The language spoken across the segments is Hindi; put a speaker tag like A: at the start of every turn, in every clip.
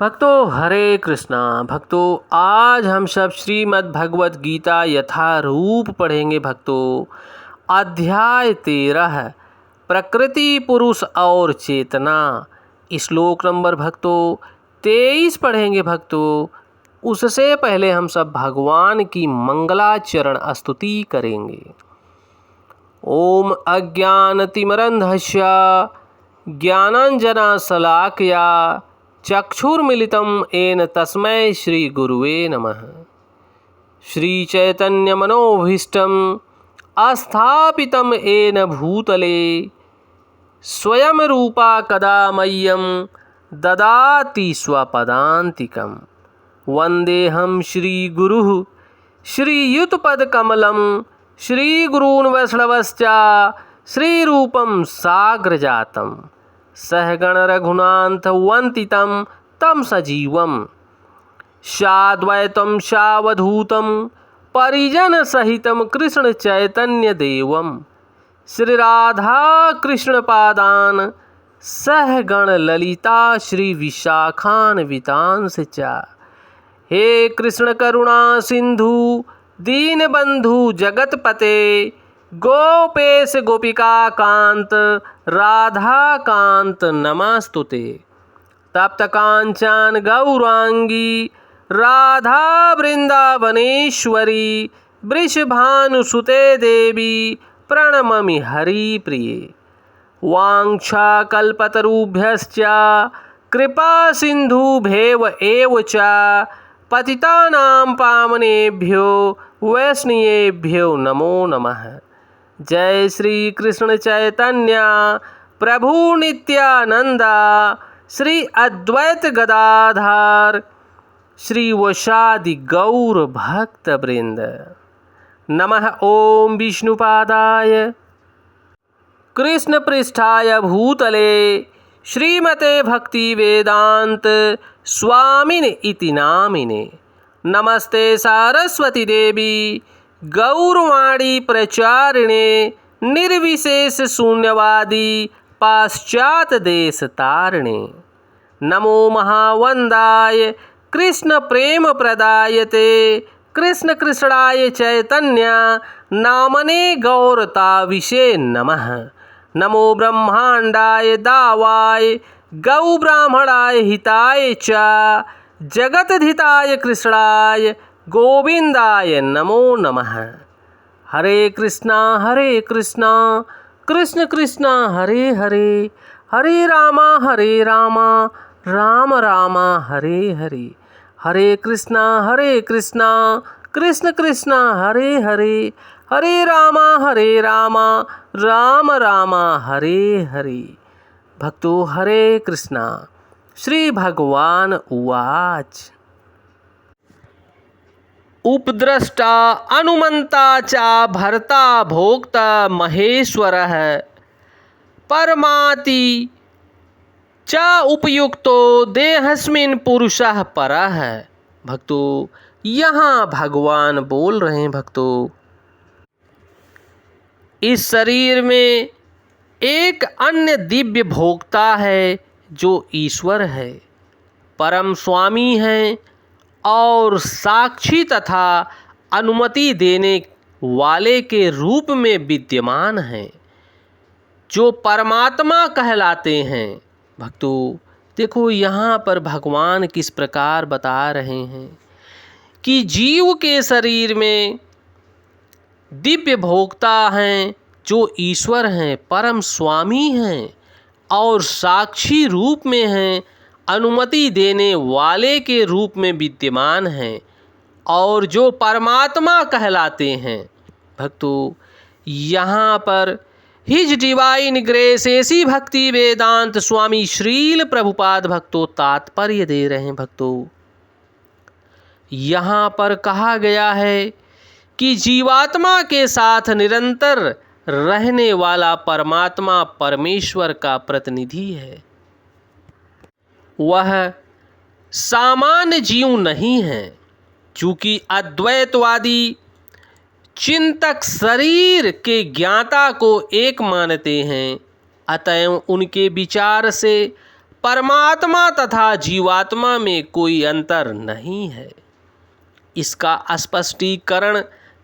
A: भक्तों हरे कृष्णा। भक्तों आज हम सब श्रीमद् भगवत गीता यथारूप पढ़ेंगे। भक्तों अध्याय 13 प्रकृति पुरुष और चेतना, श्लोक नंबर भक्तों 23 पढ़ेंगे। भक्तों उससे पहले हम सब भगवान की मंगलाचरण स्तुति करेंगे। ओम अज्ञानतिमिरन्धस्य ज्ञानाञ्जनशलाकया चक्षुर्मिलितं येन तस्मै श्रीगुरुवे नमः। श्रीचैतन्यमनोभीष्टं स्थापितं येन भूतले स्वयं रूपा कदा मह्यं ददाति स्वपदान्तिकं। वन्देऽहं श्रीगुरुः श्रीयुतपदकमलं श्रीगुरून् वैष्णवश्च श्रीरूपं साग्रजातं सहगण रघुनाथवन्दितं तं सजीवं साद्वैतं सावधूतं परिजनसहितं कृष्ण चैतन्यदेवं श्रीराधा कृष्णपादान् सहगण ललिता श्रीविशाखान्वितांश्च च। हे कृष्ण करुणा सिंधु दीनबंधु जगतपते गोपेश गोपिका कांत राधा कांत नमस्तुते। तप्त कांचन गौरांगी राधा वृंदावनेश्वरी वृषभानुसुते देवी प्रणममि हरिप्रिये। वाञ्छाकल्पतरुभ्यश्च कृपा सिन्धुभ्येव एव च पतितानां पावनेभ्यो वैष्णवेभ्यो नमो नमः। जय श्री कृष्ण चैतन्य प्रभु नित्यानंद श्री अद्वैत गदाधर श्रीवशादि गौर भक्त वृंद। नमः ओम विष्णुपादाय कृष्ण पृष्ठाय भूतले श्रीमते भक्ति वेदांत स्वामिने इति नामिने। नमस्ते सारस्वती देवी गौरवाणी प्रचारिणे निर्विशेष शून्यवादी पाश्चात देश तारिणे। नमो महावंदाय कृष्ण प्रेम प्रदायते कृष्ण कृष्णाय चैतन्य नामने गौरता विषे नमः। नमो ब्रह्मांडाय दावाय गौ ब्राह्मणाय हिताय च जगतधिताय कृष्णाय गोविंदाय नमो नमः। हरे कृष्णा कृष्ण कृष्णा हरे हरे हरे रामा राम राम हरे हरे। हरे कृष्णा कृष्ण कृष्णा हरे हरे हरे रामा राम राम हरे हरे। भक्तों हरे कृष्णा। श्री भगवान उवाच उपद्रष्टा अनुमंता च भर्ता भोक्ता महेश्वरः परमाति च उपयुक्तो देहस्मिन् पुरुषः परः। भक्तों यहाँ भगवान बोल रहे हैं। भक्तों इस शरीर में एक अन्य दिव्य भोक्ता है जो ईश्वर है, परम स्वामी है और साक्षी तथा अनुमति देने वाले के रूप में विद्यमान है, जो परमात्मा कहलाते हैं। भक्तों देखो यहाँ पर भगवान किस प्रकार बता रहे हैं कि जीव के शरीर में दिव्य भोक्ता हैं जो ईश्वर हैं, परम स्वामी हैं और साक्षी रूप में हैं, अनुमति देने वाले के रूप में विद्यमान हैं और जो परमात्मा कहलाते हैं। भक्तों यहाँ पर हिज डिवाइन ग्रेस एसी भक्ति वेदांत स्वामी श्रील प्रभुपाद भक्तों तात्पर्य दे रहे हैं। भक्तों यहाँ पर कहा गया है कि जीवात्मा के साथ निरंतर रहने वाला परमात्मा परमेश्वर का प्रतिनिधि है। वह सामान्य जीव नहीं है, चूँकि अद्वैतवादी चिंतक शरीर के ज्ञाता को एक मानते हैं, अतएव उनके विचार से परमात्मा तथा जीवात्मा में कोई अंतर नहीं है। इसका स्पष्टीकरण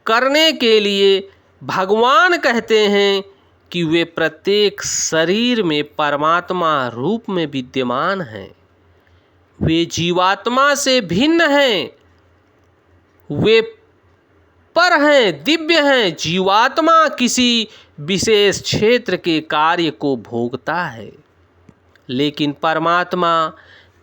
A: करने के लिए भगवान कहते हैं कि वे प्रत्येक शरीर में परमात्मा रूप में विद्यमान हैं। वे जीवात्मा से भिन्न हैं, वे पर हैं, दिव्य हैं। जीवात्मा किसी विशेष क्षेत्र के कार्य को भोगता है, लेकिन परमात्मा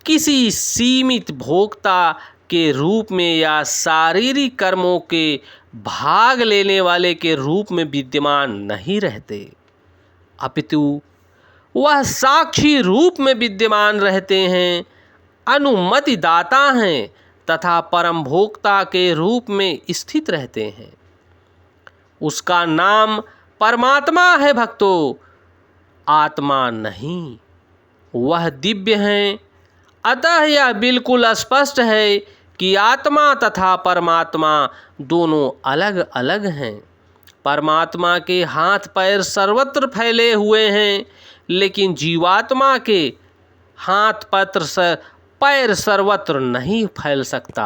A: किसी सीमित भोक्ता के रूप में या शारीरिक कर्मों के भाग लेने वाले के रूप में विद्यमान नहीं रहते, अपितु वह साक्षी रूप में विद्यमान रहते हैं, अनुमति दाता हैं तथा परम भोक्ता के रूप में स्थित रहते हैं। उसका नाम परमात्मा है भक्तों, आत्मा नहीं। वह दिव्य हैं। अतः यह बिल्कुल स्पष्ट है कि आत्मा तथा परमात्मा दोनों अलग अलग हैं। परमात्मा के हाथ पैर सर्वत्र फैले हुए हैं, लेकिन जीवात्मा के हाथ पैर सर्वत्र नहीं फैल सकता।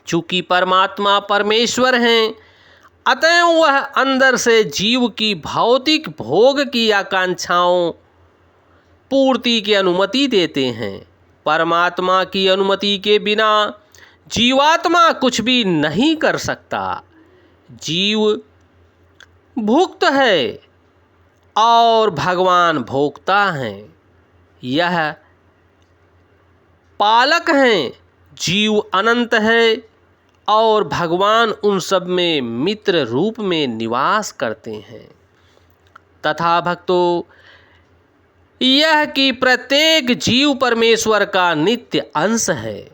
A: चूँकि परमात्मा परमेश्वर हैं, अतः वह अंदर से जीव की भौतिक भोग की आकांक्षाओं पूर्ति की अनुमति देते हैं। परमात्मा की अनुमति के बिना जीवात्मा कुछ भी नहीं कर सकता। जीव भुक्त है और भगवान भोक्ता हैं। यह पालक हैं। जीव अनंत है और भगवान उन सब में मित्र रूप में निवास करते हैं। तथा भक्तों, यह कि प्रत्येक जीव परमेश्वर का नित्य अंश है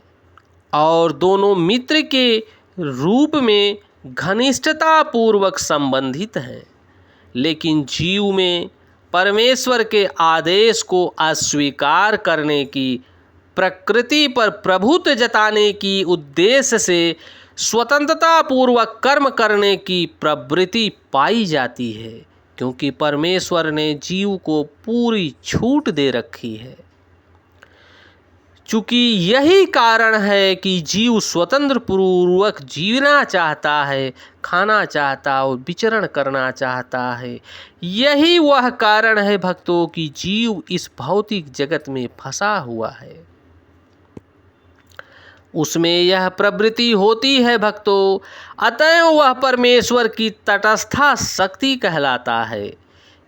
A: और दोनों मित्र के रूप में घनिष्ठता पूर्वक संबंधित हैं, लेकिन जीव में परमेश्वर के आदेश को अस्वीकार करने की, प्रकृति पर प्रभुत्व जताने की उद्देश्य से स्वतंत्रता पूर्वक कर्म करने की प्रवृत्ति पाई जाती है, क्योंकि परमेश्वर ने जीव को पूरी छूट दे रखी है। चूँकि यही कारण है कि जीव स्वतंत्र पूर्वक जीना चाहता है, खाना चाहता और विचरण करना चाहता है। यही वह कारण है भक्तों कि जीव इस भौतिक जगत में फंसा हुआ है। उसमें यह प्रवृत्ति होती है भक्तों, अतः वह परमेश्वर की तटस्था शक्ति कहलाता है।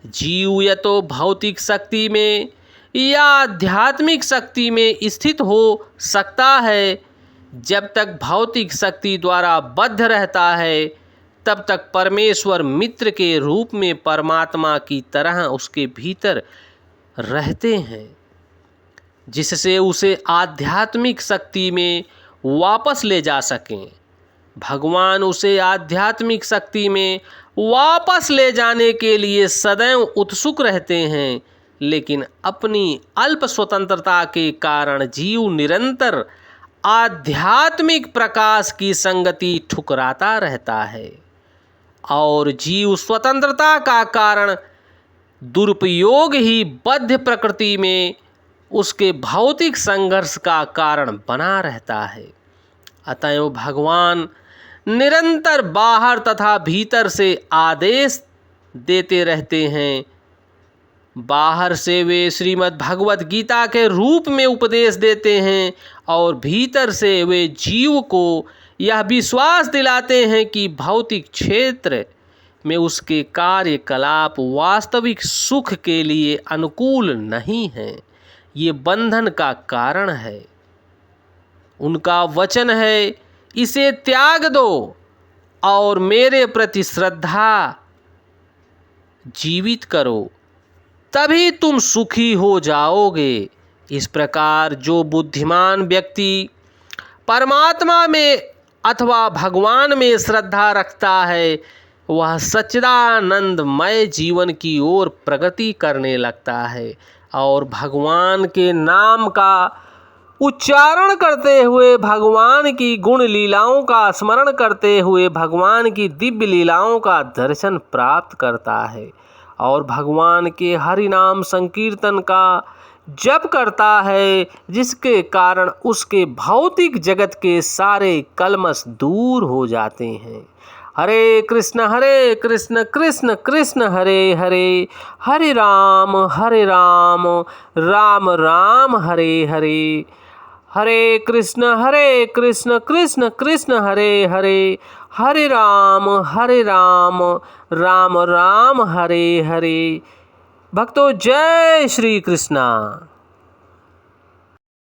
A: जीव या तो भौतिक शक्ति में या आध्यात्मिक शक्ति में स्थित हो सकता है। जब तक भौतिक शक्ति द्वारा बद्ध रहता है, तब तक परमेश्वर मित्र के रूप में परमात्मा की तरह उसके भीतर रहते हैं, जिससे उसे आध्यात्मिक शक्ति में वापस ले जा सकें। भगवान उसे आध्यात्मिक शक्ति में वापस ले जाने के लिए सदैव उत्सुक रहते हैं, लेकिन अपनी अल्प स्वतंत्रता के कारण जीव निरंतर आध्यात्मिक प्रकाश की संगति ठुकराता रहता है और जीव स्वतंत्रता का कारण दुरुपयोग ही बद्ध प्रकृति में उसके भौतिक संघर्ष का कारण बना रहता है। अतएव भगवान निरंतर बाहर तथा भीतर से आदेश देते रहते हैं। बाहर से वे श्रीमद् भगवत गीता के रूप में उपदेश देते हैं और भीतर से वे जीव को यह विश्वास दिलाते हैं कि भौतिक क्षेत्र में उसके कार्यकलाप वास्तविक सुख के लिए अनुकूल नहीं हैं। ये बंधन का कारण है। उनका वचन है, इसे त्याग दो और मेरे प्रति श्रद्धा जीवित करो, तभी तुम सुखी हो जाओगे। इस प्रकार जो बुद्धिमान व्यक्ति परमात्मा में अथवा भगवान में श्रद्धा रखता है, वह सच्चिदानंदमय जीवन की ओर प्रगति करने लगता है और भगवान के नाम का उच्चारण करते हुए, भगवान की गुण लीलाओं का स्मरण करते हुए भगवान की दिव्य लीलाओं का दर्शन प्राप्त करता है और भगवान के हरि नाम संकीर्तन का, जप करता है, जिसके कारण उसके भौतिक जगत के सारे कलमश दूर हो जाते हैं। हरे कृष्ण कृष्ण कृष्ण हरे हरे, हरे राम राम राम हरे हरे। हरे कृष्ण कृष्ण कृष्ण हरे हरे, हरे राम राम राम हरे हरे। भक्तों, जय श्री कृष्णा।